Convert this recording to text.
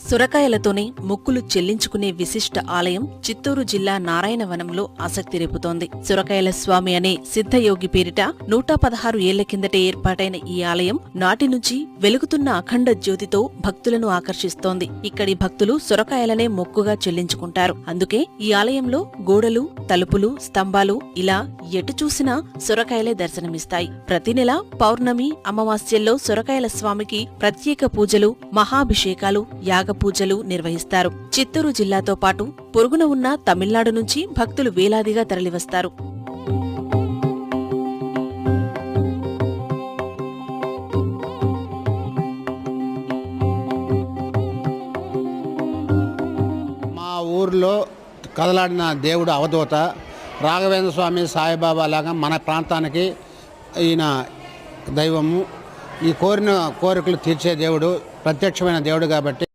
సొరకాయలతోనే మొక్కులు చెల్లించుకునే విశిష్ట ఆలయం చిత్తూరు జిల్లా నారాయణవనంలో ఆసక్తి రేపుతోంది. సొరకాయల స్వామి అనే సిద్ధయోగి పేరిట 116 ఏళ్ల కిందటే ఏర్పాటైన ఈ ఆలయం నాటి నుంచి వెలుగుతున్న అఖండ జ్యోతితో భక్తులను ఆకర్షిస్తోంది. ఇక్కడి భక్తులు సొరకాయలనే మొక్కుగా చెల్లించుకుంటారు. అందుకే ఈ ఆలయంలో గోడలు, తలుపులు, స్తంభాలు ఇలా ఎటు చూసినా సొరకాయలే దర్శనమిస్తాయి. ప్రతి నెల పౌర్ణమి, అమావాస్యల్లో సొరకాయల స్వామికి ప్రత్యేక పూజలు, మహాభిషేకాలు, యాగ పూజలు నిర్వహిస్తారు. చిత్తూరు జిల్లాతో పాటు పొరుగున ఉన్న తమిళనాడు నుంచి భక్తులు వేలాదిగా తరలివస్తారు. మా ఊర్లో కదలాడిన దేవుడు అవధూత రాఘవేంద్ర స్వామి, సాయిబాబా లాగా మన ప్రాంతానికి ఈయన దైవము. ఈ కోరిన కోరికలు తీర్చే దేవుడు, ప్రత్యక్షమైన దేవుడు కాబట్టి